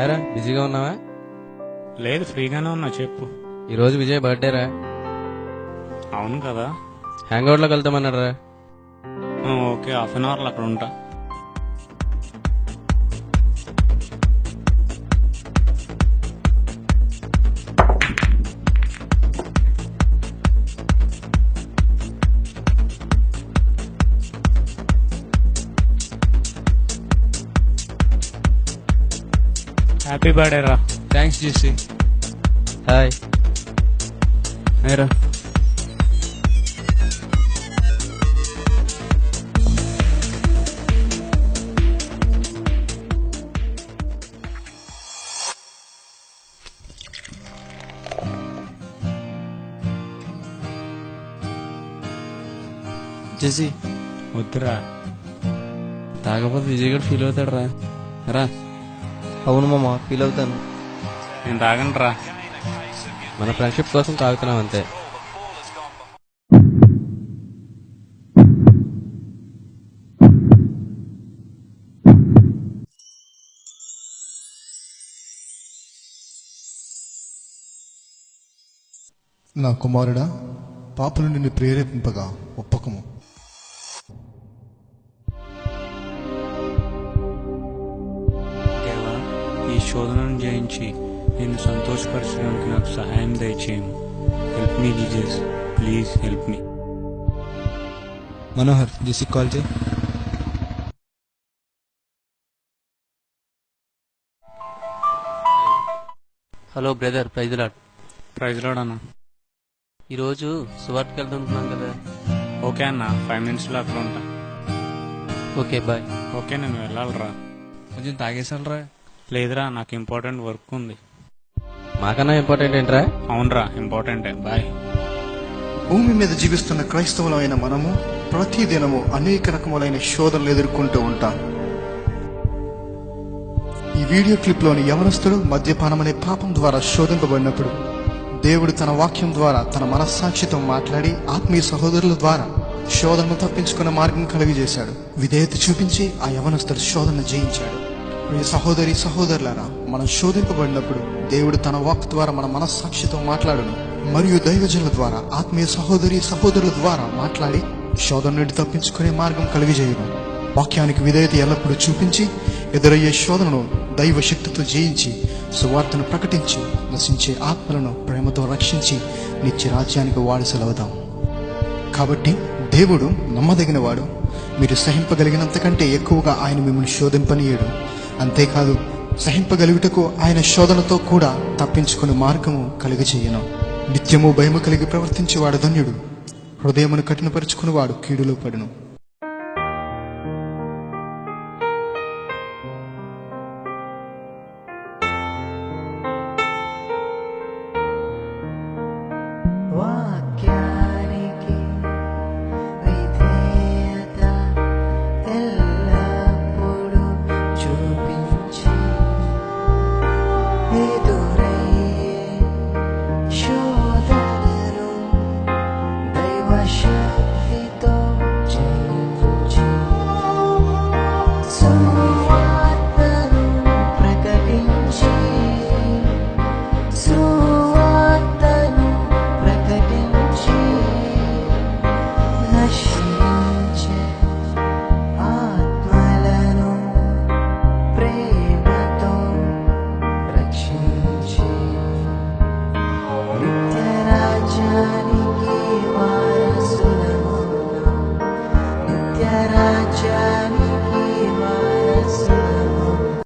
Hi రా, బిజీగా ఉన్నావా? లేదు, ఫ్రీగానే ఉన్నా. చెప్పు. ఈరోజు విజయ్ బర్త్డే రా. అవును కదా. హ్యాంగ్ అవుట్ లోకి వెళ్తామన్నాడు రా. ఓకే, హాఫ్ అన్ అవర్లో అక్కడ ఉంటా. హ్యాపీ బర్త్డే రా. థ్యాంక్స్ జేసీ. హాయ్. రా జేసీ, వద్దురా. తాగకపోతే విజయ్ గడు ఫీల్ అవుతాడు రా. రా. అవును మామ, ఫీల్ అవుతాను. నేను తాగను రా. మన ఫ్రెండ్షిప్ కోసం తాగుతున్నాం అంతే. నా కుమారుడా, పాపలు నిన్ను ప్రేరేపింపగా ఒప్పకము. దేవా, ఈ శోధనను జయించి నేను సంతోషపరచడానికి నాకు సహాయం దయచేయము. Help me Jesus, please help me. Manohar, JC call చేయి. Hello brother, praise Lord. Praise Lord అన్న. ఈరోజు సువార్తకి వెళ్దాం అనుకున్నాం కదా. ఓకే అన్న, 5 minutesలో అక్కడ ఉంటా. Okay, bye. ఓకే, నేను వెళ్ళాలిరా. కొంచెం తాగేసాలరా. లేదురా, నాకు ఇంపార్టెంట్ వర్క్ ఉంది. మాకన్నా ఇంపార్టెంట్ ఏంట్రా? అవునరా, ఇంపార్టెంటే. బాయ్. భూమి మీద జీవిస్తున్న క్రైస్తవులమైన మనము ప్రతిదినము అనేక రకములైన శోధనలు ఎదుర్కొంటూ ఉంటాం. ఈ వీడియో క్లిప్లోని యవనస్తుడు మద్యపానం అనే పాపం ద్వారా శోధింపబడినప్పుడు దేవుడు తన వాక్యం ద్వారా తన మనస్సాక్షితో మాట్లాడి ఆత్మీయ సహోదరుల ద్వారా శోధనను తప్పించుకున్న మార్గం కలిగజేశాడు. విధేయత చూపించి ఆ యవనస్తుడు శోధనను జయించాడు. ప్రియ సహోదరి సహోదరులారా, మనం శోధింపబడినప్పుడు దేవుడు తన వాక్ ద్వారా మన మనస్సాక్షితో మాట్లాడును మరియు దైవజనుల ద్వారా ఆత్మీయ సహోదరి సహోదరుల ద్వారా మాట్లాడి శోధన నుండి తప్పించుకునే మార్గం కలిగజేయను. వాక్యానికి విధేయత ఎల్లప్పుడూ చూపించి ఎదురయ్యే శోధనను దైవ శక్తితో జయించి సువార్తను ప్రకటించి నశించే ఆత్మలను ప్రేమతో రక్షించి నిత్య రాజ్యానికి వారసులవుదాం. కాబట్టి దేవుడు నమ్మదగినవాడు. మీరు సహింపగలిగినంతకంటే ఎక్కువగా ఆయన మిమ్మల్ని శోధింపనీయడు. అంతేకాదు, సహింపగలుగుటకు ఆయన శోధనతో కూడా తప్పించుకునే మార్గము కలుగజేయను. నిత్యము భయము కలిగి ప్రవర్తించేవాడు ధన్యుడు. హృదయమును కఠినపరుచుకునేవాడు కీడులో పడును. Why